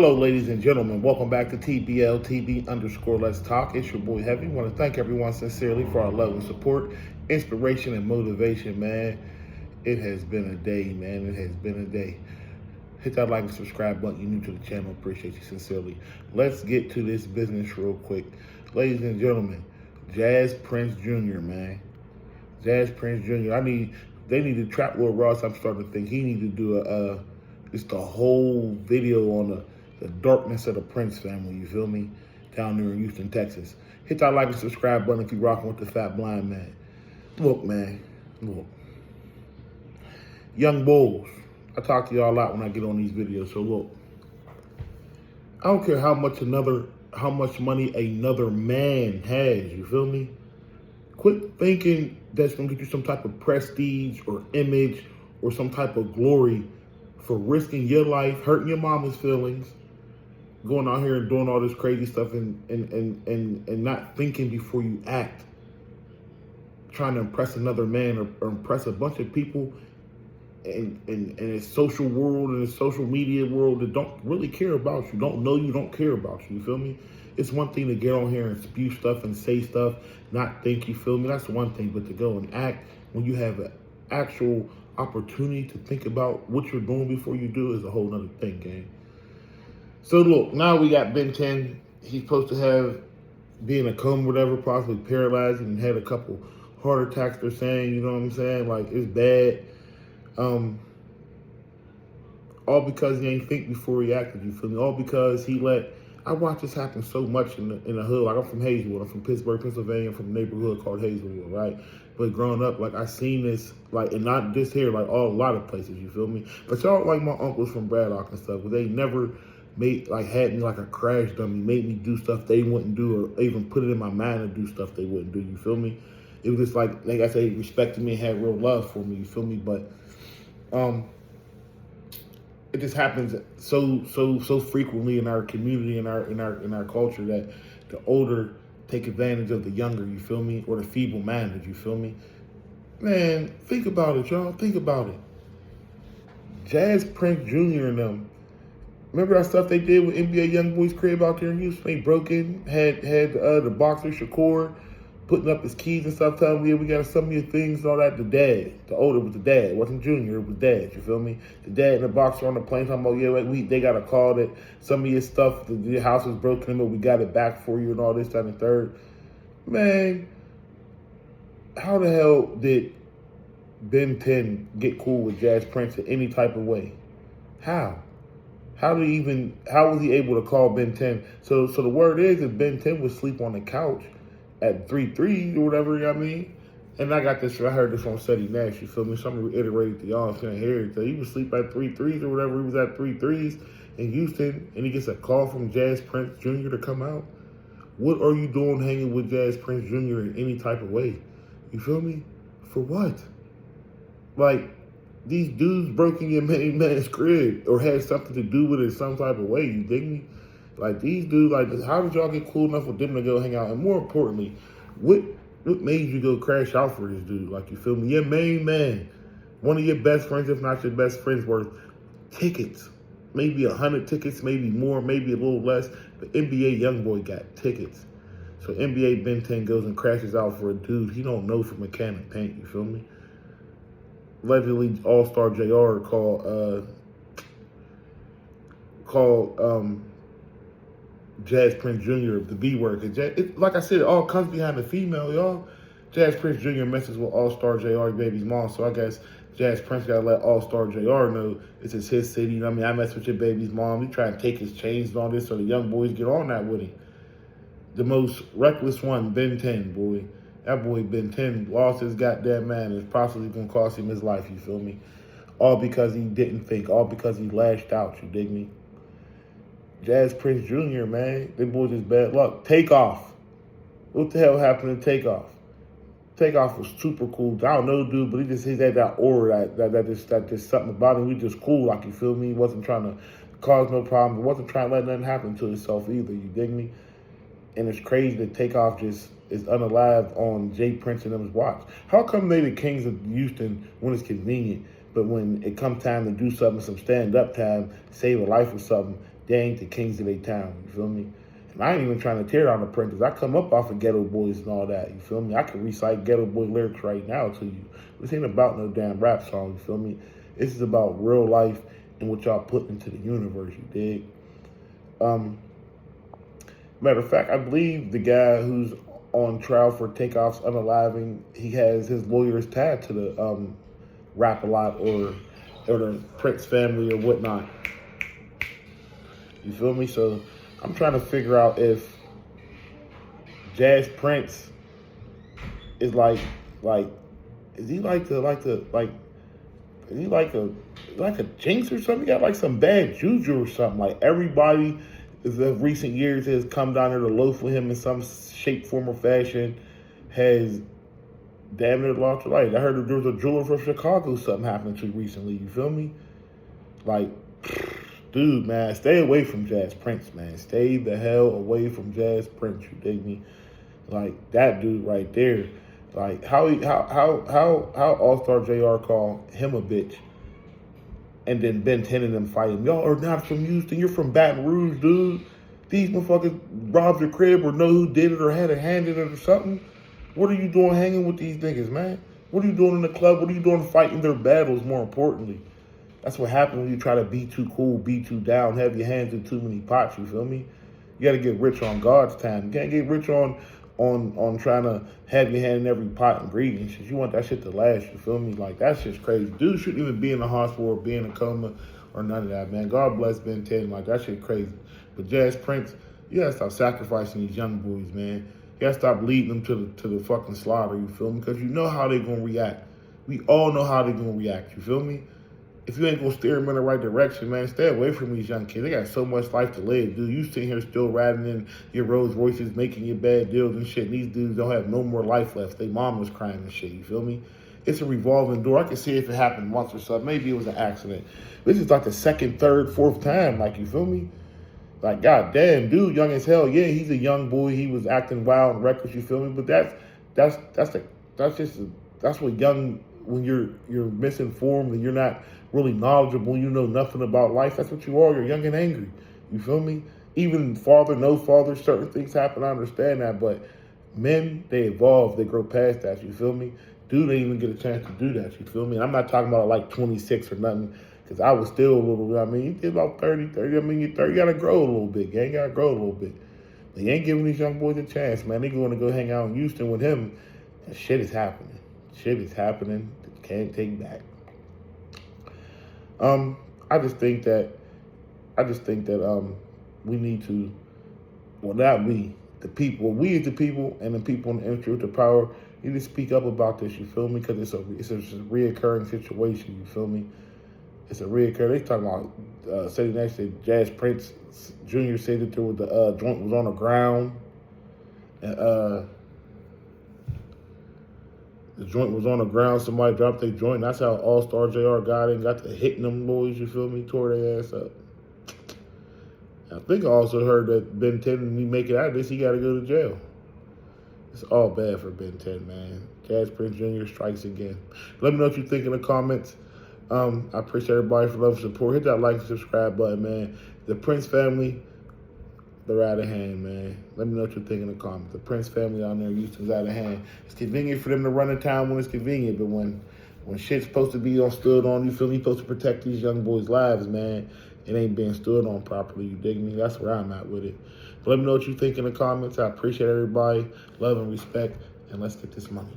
Hello, ladies and gentlemen. Welcome back to TBL Let's Talk. It's your boy Heavy. I want to thank everyone sincerely for our love and support, inspiration, and motivation, man. It has been a day, man. It has been a day. Hit that like and subscribe button. You're new to the channel. Appreciate you sincerely. Let's get to this business real quick. Ladies and gentlemen, Jazz Prince Jr., man. Jazz Prince Jr. They need to trap Will Ross. I'm starting to think he need to do just a whole video on the darkness of the Prince family, you feel me? Down there in Houston, Texas. Hit that like and subscribe button if you're rocking with the Fat Blind Man. Look, man, look. Young Bulls. I talk to y'all a lot when I get on these videos, so look. I don't care how much money another man has, you feel me? Quit thinking that's gonna get you some type of prestige or image or some type of glory for risking your life, hurting your mama's feelings, going out here and doing all this crazy stuff and not thinking before you act, trying to impress another man or impress a bunch of people in a social world, in a social media world that don't really care about you, don't know you, don't care about you feel me? It's one thing to get on here and spew stuff and say stuff, not think, you feel me? That's one thing, but to go and act when you have an actual opportunity to think about what you're doing before you do is a whole nother thing, gang. So look, now we got Ben 10. He's supposed to be in a coma, whatever, possibly paralyzed, and had a couple heart attacks. They're saying, you know what I'm saying? Like, it's bad. All because he ain't think before he acted, you feel me? All because I watch this happen so much in the hood. Like, I'm from Hazelwood. I'm from Pittsburgh, Pennsylvania. I'm from a neighborhood called Hazelwood, right? But growing up, like, I seen this, like, and not just here, like, a lot of places, you feel me? But y'all, like, my uncles from Braddock and stuff, but they never had me like a crash dummy, made me do stuff they wouldn't do, or even put it in my mind to do stuff they wouldn't do, you feel me? It was just like I say, respected me and had real love for me, you feel me? But, it just happens so frequently in our community, in our culture, that the older take advantage of the younger, you feel me, or the feeble-minded, you feel me. Man, think about it, y'all. Think about it. Jazz Prince Jr. and them. Remember that stuff they did with NBA YoungBoy's crib out there in Houston? They broke in, had the boxer Shakur putting up his keys and stuff, telling me, yeah, we got some of your things and all that. The dad, the older was the dad. It wasn't Junior, it was dad, you feel me? The dad and the boxer on the plane talking about, yeah, they got a call that some of your stuff, the house was broken, but we got it back for you and all this, that, and the third. Man, how the hell did Ben 10 get cool with Jazz Prince in any type of way? How? How was he able to call Ben 10? So the word is that Ben 10 would sleep on the couch at 3-3 or whatever, you know what I mean? And I heard this from Seti Nash, you feel me? So I'm going to reiterate it to y'all, if you didn't hear it. So he would sleep at 3-3s or whatever. He was at 3-3s in Houston, and he gets a call from Jazz Prince Jr. to come out. What are you doing hanging with Jazz Prince Jr. in any type of way? You feel me? For what? Like, these dudes broke in your main man's crib or had something to do with it in some type of way, you dig me? Like, these dudes, like, how did y'all get cool enough with them to go hang out? And more importantly, what made you go crash out for this dude? Like, you feel me? Your main man, one of your best friends, if not your best friends, worth tickets. Maybe 100 tickets, maybe more, maybe a little less. But NBA YoungBoy got tickets. So NBA Ben 10 goes and crashes out for a dude he don't know from a can of paint, you feel me? Allegedly, All-Star JR called Jazz Prince Jr. the B word. Like I said, it all comes behind the female, y'all. Jazz Prince Jr. messes with All-Star JR baby's mom, so I guess Jazz Prince gotta let All-Star JR know this is his city. You know what I mean? I mess with your baby's mom. He try to take his chains and all this so the young boys get on that with him. The most reckless one, Ben 10, boy. That boy Ben 10 lost his goddamn man. It's possibly gonna cost him his life, you feel me? All because he didn't think, all because he lashed out, you dig me? Jazz Prince Jr., man, them boys is bad luck. Takeoff. What the hell happened to Takeoff? Takeoff was super cool. I don't know, dude, but he had that aura, that just something about him. He just cool, like, you feel me? He wasn't trying to cause no problem. He wasn't trying to let nothing happen to himself either, you dig me? And it's crazy that Takeoff just is unalive on Jay Prince and them's watch. How come they the kings of Houston when it's convenient, but when it comes time to do something, some stand-up time, save a life or something, they ain't the kings of their town, you feel me? And I ain't even trying to tear down the Prince, 'cause I come up off of Ghetto Boys and all that, you feel me? I can recite Ghetto Boy lyrics right now to you. This ain't about no damn rap song, you feel me? This is about real life and what y'all put into the universe, you dig? Matter of fact, I believe the guy who's on trial for Takeoff's unaliving, he has his lawyers tied to the Rap-A-Lot or the Prince family or whatnot. You feel me? So I'm trying to figure out if Jazz Prince is is he like is he like a jinx or something? He got like some bad juju or something. Like everybody of recent years has come down there to loaf with him in some shape, form, or fashion, has damn near lost their life. I heard there was a jeweler from Chicago something happened to recently, you feel me? Like, dude, man, stay away from Jazz Prince, man. Stay the hell away from Jazz Prince, you dig me? Like, that dude right there. Like, how All-Star JR called him a bitch, and then Ben 10 and them fight him. Y'all are not from Houston. You're from Baton Rouge, dude. These motherfuckers robbed your crib or know who did it or had a hand in it or something. What are you doing hanging with these niggas, man? What are you doing in the club? What are you doing fighting their battles, more importantly? That's what happens when you try to be too cool, be too down, have your hands in too many pots, you feel me? You got to get rich on God's time. You can't get rich on trying to have your hand in every pot and greed and shit. You want that shit to last, you feel me? Like, that's just crazy. Dude shouldn't even be in the hospital or be in a coma or none of that, man. God bless Ben 10. Like, that shit crazy. But Jazz Prince, you gotta stop sacrificing these young boys, man. You gotta stop leading them to the fucking slaughter, you feel me? Because you know how they gonna react. We all know how they gonna react, you feel me? If you ain't gonna steer them in the right direction, man, stay away from these young kids. They got so much life to live, dude. You sitting here still riding in your Rolls Royces, making your bad deals and shit. And these dudes don't have no more life left. They mom was crying and shit, you feel me? It's a revolving door. I can see if it happened once or so. Maybe it was an accident. This is like the second, third, fourth time, like, you feel me? Like, goddamn, dude, young as hell. Yeah, he's a young boy. He was acting wild and reckless, you feel me? But that's what young, when you're misinformed and you're not really knowledgeable, you know nothing about life, that's what you are. You're young and angry. You feel me? Even father, no father, certain things happen, I understand that, but men, they evolve, they grow past that, you feel me? Dude didn't even get a chance to do that, you feel me? And I'm not talking about like 26 or nothing, because I was still a little, I mean, you did about 30, I mean, you're 30, you gotta grow a little bit, you ain't gotta grow a little bit. But you ain't giving these young boys a chance, man. They going to go hang out in Houston with him, and shit is happening. Shit is happening, can't take back. I just think that we need to, well, not we, the people, we as the people and the people in the industry with the power need to speak up about this, you feel me? Because it's a reoccurring situation, you feel me? It's a reoccurring. They talking about sitting next to Jazz Prince Jr. said that there was the joint was on the ground, and the joint was on the ground. Somebody dropped their joint. That's how All-Star JR got in, got to hitting them boys, you feel me? Tore their ass up. I think I also heard that Ben 10, when he make it out of this, he got to go to jail. It's all bad for Ben 10, man. Jazz Prince Jr. strikes again. Let me know what you think in the comments. I appreciate everybody for love and support. Hit that like and subscribe button, man. The Prince family, they're out of hand, man. Let me know what you think in the comments. The Prince family out there in Houston's out of hand. It's convenient for them to run a town when it's convenient, but when shit's supposed to be stood on, you feel me? You're supposed to protect these young boys' lives, man. It ain't being stood on properly, you dig me? That's where I'm at with it. But let me know what you think in the comments. I appreciate everybody. Love and respect, and let's get this money.